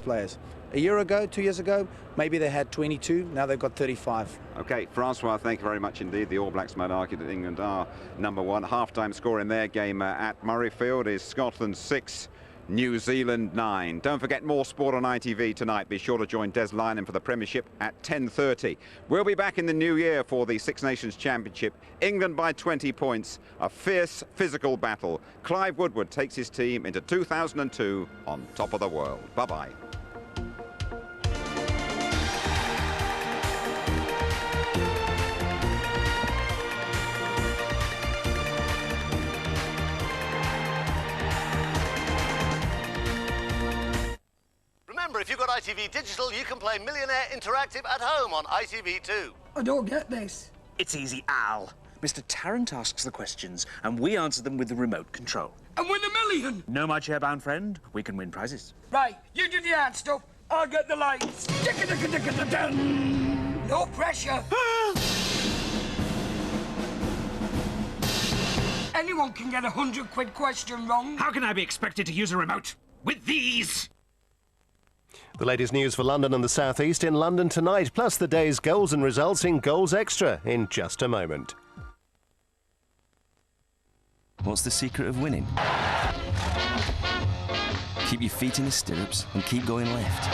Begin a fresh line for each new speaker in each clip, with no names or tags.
players. A year ago, 2 years ago, maybe they had 22, now they've got 35.
OK, Francois, thank you very much indeed. The All Blacks might argue that England are #1. Half-time score in their game at Murrayfield is Scotland 6, New Zealand 9. Don't forget more sport on ITV tonight. Be sure to join Des Lynam for the Premiership at 10:30. We'll be back in the new year for the Six Nations Championship. England by 20 points. A fierce physical battle. Clive Woodward takes his team into 2002 on top of the world. Bye-bye.
Remember, if you've got ITV Digital, you can play Millionaire Interactive at home on ITV2.
I don't get this.
It's easy, Al. Mr. Tarrant asks the questions, and we answer them with the remote control.
And win $1 million!
No, my chairbound friend, we can win prizes.
Right, you do the hard stuff, I'll get the lights. No pressure. Anyone can get a £100 question wrong.
How can I be expected to use a remote with these?
The latest news for London and the South East in London tonight, plus the day's goals and results in Goals Extra in just a moment.
What's the secret of winning? Keep your feet in the stirrups and keep going left.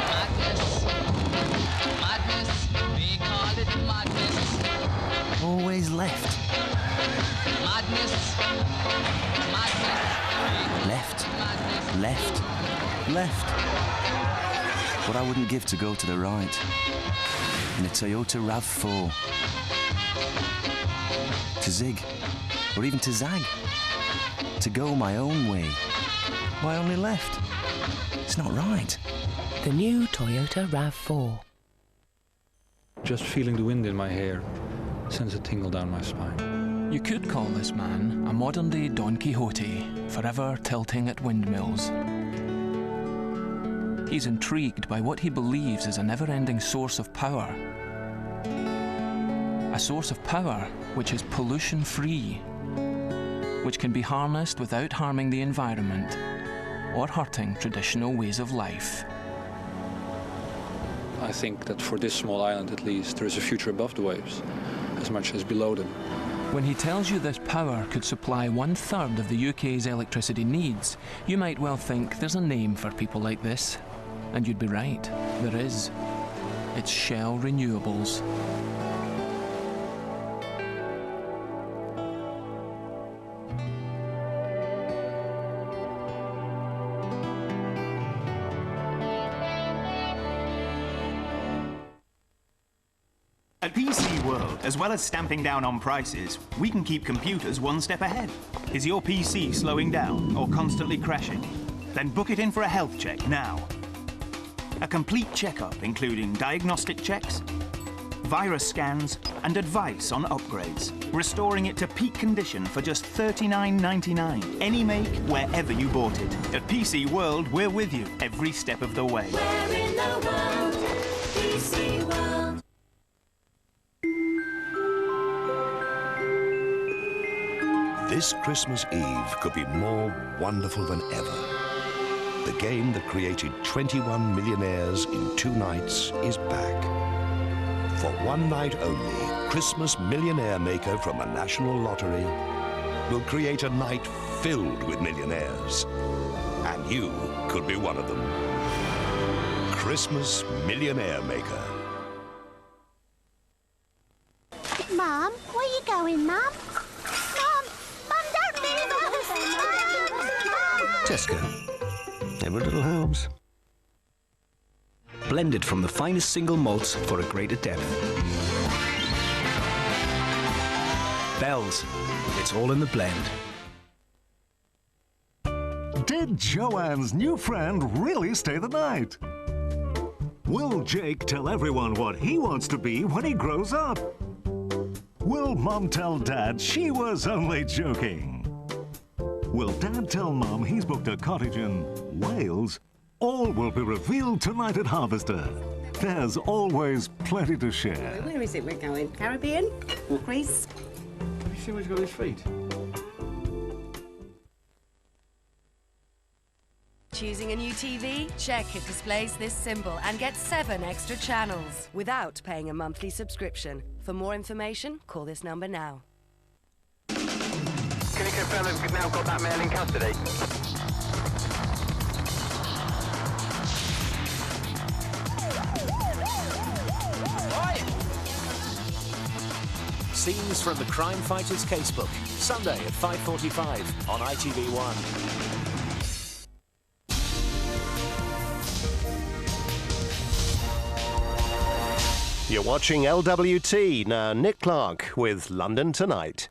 Madness. Madness. We call it madness.
Always left.
Madness. Madness.
Left.
Madness.
Left. Left. What I wouldn't give to go to the right. In a Toyota RAV4. To zig. Or even to zag. To go my own way. Why only left? It's not right.
The new Toyota RAV4.
Just feeling the wind in my hair sends a tingle down my spine.
You could call this man a modern-day Don Quixote, forever tilting at windmills. He's intrigued by what he believes is a never-ending source of power. A source of power which is pollution-free, which can be harnessed without harming the environment or hurting traditional ways of life.
I think that for this small island at least, there is a future above the waves, as much as below them.
When he tells you this power could supply 1/3 of the UK's electricity needs, you might well think there's a name for people like this. And you'd be right, there is. It's Shell Renewables.
At PC World, as well as stamping down on prices, we can keep computers one step ahead. Is your PC slowing down or constantly crashing? Then book it in for a health check now. A complete checkup including diagnostic checks, virus scans and advice on upgrades, restoring it to peak condition for just $39.99. Any make, wherever you bought it. At PC World, we're with you every step of the way.
Where in the world? PC World.
This Christmas Eve could be more wonderful than ever. The game that created 21 millionaires in 2 nights is back. For one night only, Christmas Millionaire Maker from the National Lottery will create a night filled with millionaires. And you could be one of them. Christmas Millionaire Maker.
Mum, where you going, Mum? Mum! Mum, don't leave us! Mum!
Tesco. Every little helps. Blended from the finest single malts for a greater depth. Bells. It's all in the blend.
Did Joanne's new friend really stay the night? Will Jake tell everyone what he wants to be when he grows up? Will Mum tell Dad she was only joking? Will Dad tell Mum he's booked a cottage in Wales? All will be revealed tonight at Harvester. There's always plenty to share.
Where is it we're going? Caribbean? Or Greece?
Have you seen where he's got his feet?
Choosing a new TV? Check it displays this symbol and get 7 extra channels without paying a monthly subscription. For more information, call this number now.
Can you confirm if we've now got that male in custody?
Scenes from the Crimefighter's Casebook, Sunday at 5:45 on ITV1.
You're watching LWT, now Nick Clark with London Tonight.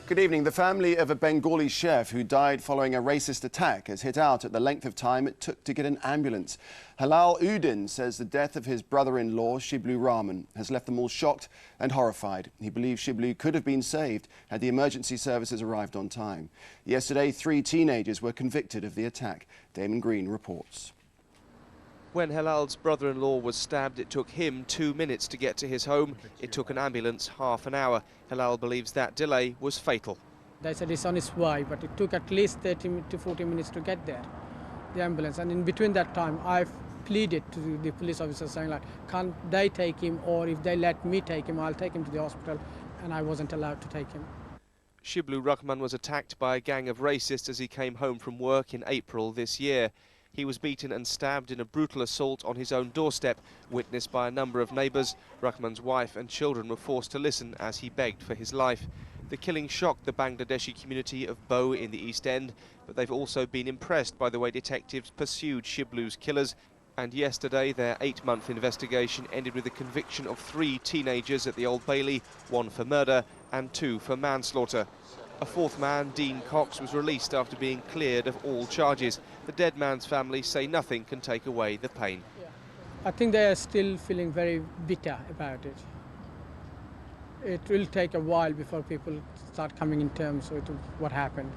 Good evening. The family of a Bengali chef who died following a racist attack has hit out at the length of time it took to get an ambulance. Halal Udin says the death of his brother-in-law, Shiblu Rahman, has left them all shocked and horrified. He believes Shiblu could have been saved had the emergency services arrived on time. Yesterday, 3 teenagers were convicted of the attack. Damon Green reports.
When Halal's brother-in-law was stabbed, it took him 2 minutes to get to his home. It took an ambulance half an hour. Halal believes that delay was fatal.
They said it's on its way, but it took at least 30 to 40 minutes to get there, the ambulance. And in between that time, I've pleaded to the police officers saying, like, can't they take him, or if they let me take him, I'll take him to the hospital, and I wasn't allowed to take him.
Shiblu Rahman was attacked by a gang of racists as he came home from work in April this year. He was beaten and stabbed in a brutal assault on his own doorstep, witnessed by a number of neighbours. Rahman's wife and children were forced to listen as he begged for his life. The killing shocked the Bangladeshi community of Bow in the East End, but they've also been impressed by the way detectives pursued Shiblu's killers. And yesterday, their 8-month investigation ended with the conviction of 3 teenagers at the Old Bailey, 1 for murder and 2 for manslaughter. A 4th man, Dean Cox, was released after being cleared of all charges. The dead man's family say nothing can take away the pain.
I think they are still feeling very bitter about it. It will take a while before people start coming in terms with what happened.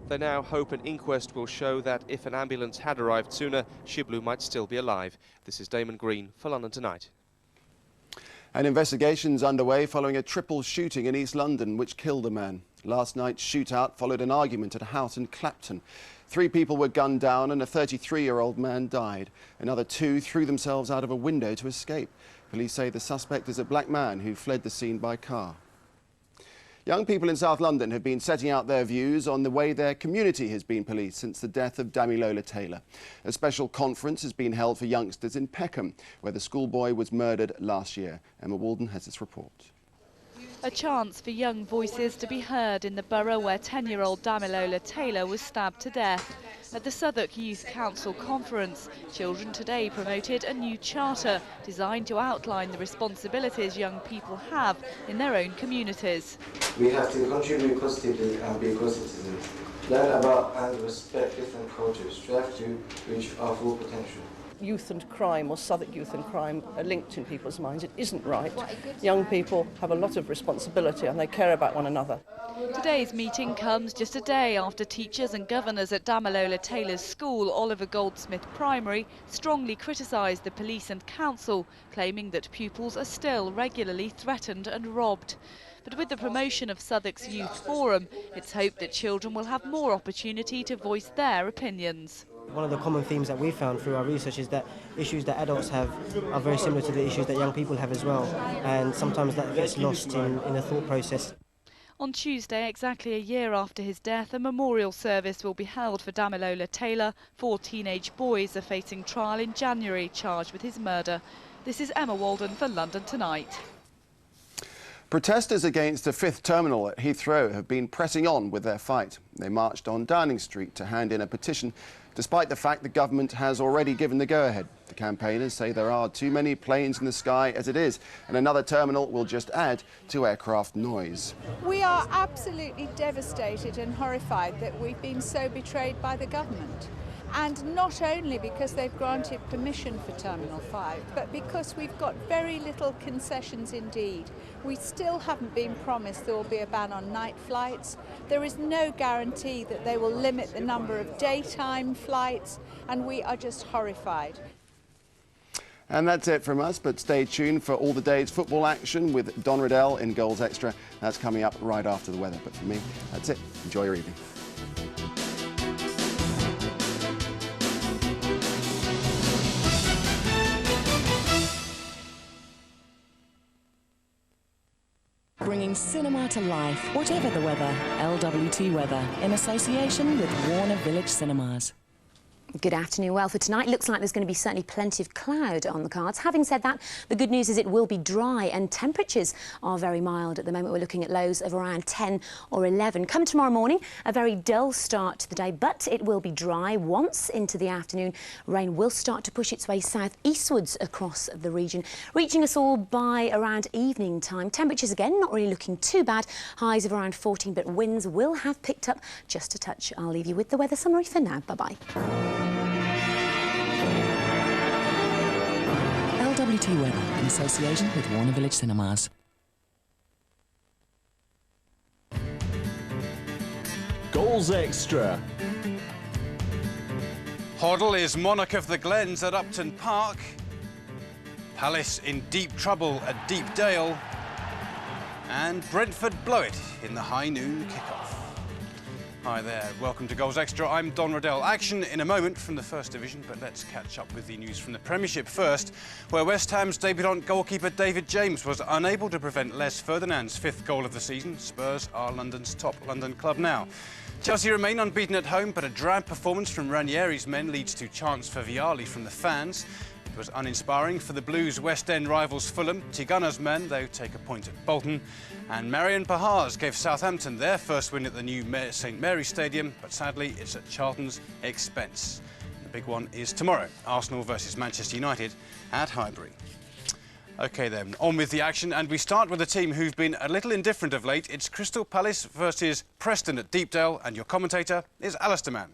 They now hope an inquest will show that if an ambulance had arrived sooner, Shiblu might still be alive. This is Damon Green for London Tonight.
An investigation's underway following a triple shooting in East London which killed a man. Last night's shootout followed an argument at a house in Clapton. 3 people were gunned down and a 33-year-old man died. Another 2 threw themselves out of a window to escape. Police say the suspect is a black man who fled the scene by car. Young people in South London have been setting out their views on the way their community has been policed since the death of Damilola Taylor. A special conference has been held for youngsters in Peckham, where the schoolboy was murdered last year. Emma Walden has this report.
A chance for young voices to be heard in the borough where 10-year-old Damilola Taylor was stabbed to death. At the Southwark Youth Council conference, children today promoted a new charter designed to outline the responsibilities young people have in their own communities.
We have to contribute positively and be good citizens. Learn about and respect different cultures. Strive to reach our full potential.
Youth and crime, or Southwark youth and crime, are linked in people's minds. It isn't right. Young people have a lot of responsibility and they care about one another.
Today's meeting comes just a day after teachers and governors at Damilola Taylor's school, Oliver Goldsmith Primary, strongly criticised the police and council, claiming that pupils are still regularly threatened and robbed. But with the promotion of Southwark's Youth Forum, it's hoped that children will have more opportunity to voice their opinions.
One of the common themes that we found through our research is that issues that adults have are very similar to the issues that young people have as well, and sometimes that gets lost in the thought process.
On Tuesday, exactly a year after his death, a memorial service will be held for Damilola Taylor. 4 teenage boys are facing trial in January, charged with his murder. This is Emma Walden for London Tonight.
Protesters against a 5th terminal at Heathrow have been pressing on with their fight. They marched on Downing Street to hand in a petition, despite the fact the government has already given the go-ahead. The campaigners say there are too many planes in the sky as it is, and another terminal will just add to aircraft noise.
We are absolutely devastated and horrified that we've been so betrayed by the government. And not only because they've granted permission for Terminal 5, but because we've got very little concessions indeed. We still haven't been promised there will be a ban on night flights. There is no guarantee that they will limit the number of daytime flights, and we are just horrified.
And that's it from us, but stay tuned for all the day's football action with Don Riddell in Goals Extra. That's coming up right after the weather. But for me, that's it. Enjoy your evening.
Bringing cinema to life, whatever the weather. LWT Weather, in association with Warner Village Cinemas.
Good afternoon. Well, for tonight, looks like there's going to be certainly plenty of cloud on the cards. Having said that, the good news is it will be dry and temperatures are very mild. At the moment, we're looking at lows of around 10 or 11. Come tomorrow morning, a very dull start to the day, but it will be dry once into the afternoon. Rain will start to push its way south-eastwards across the region, reaching us all by around evening time. Temperatures, again, not really looking too bad. Highs of around 14, but winds will have picked up just a touch. I'll leave you with the weather summary for now. Bye-bye.
LWT Weather, in association with Warner Village Cinemas.
Goals Extra.
Hoddle is monarch of the Glens at Upton Park. Palace in deep trouble at Deepdale. And Brentford blow it in the high noon kickoff. Hi there, welcome to Goals Extra. I'm Don Riddell. Action in a moment from the First Division, but let's catch up with the news from the Premiership first, where West Ham's debutant goalkeeper David James was unable to prevent Les Ferdinand's 5th goal of the season. Spurs are London's top London club now. Chelsea remain unbeaten at home, but a drab performance from Ranieri's men leads to chants for Vialli from the fans. It was uninspiring for the Blues' West End rivals Fulham. Tigana's men, though, take a point at Bolton. And Marion Pahars gave Southampton their first win at the new St Mary's Stadium, but sadly it's at Charlton's expense. The big one is tomorrow, Arsenal versus Manchester United at Highbury. OK then, on with the action, and we start with a team who've been a little indifferent of late. It's Crystal Palace versus Preston at Deepdale, and your commentator is Alistair Mann.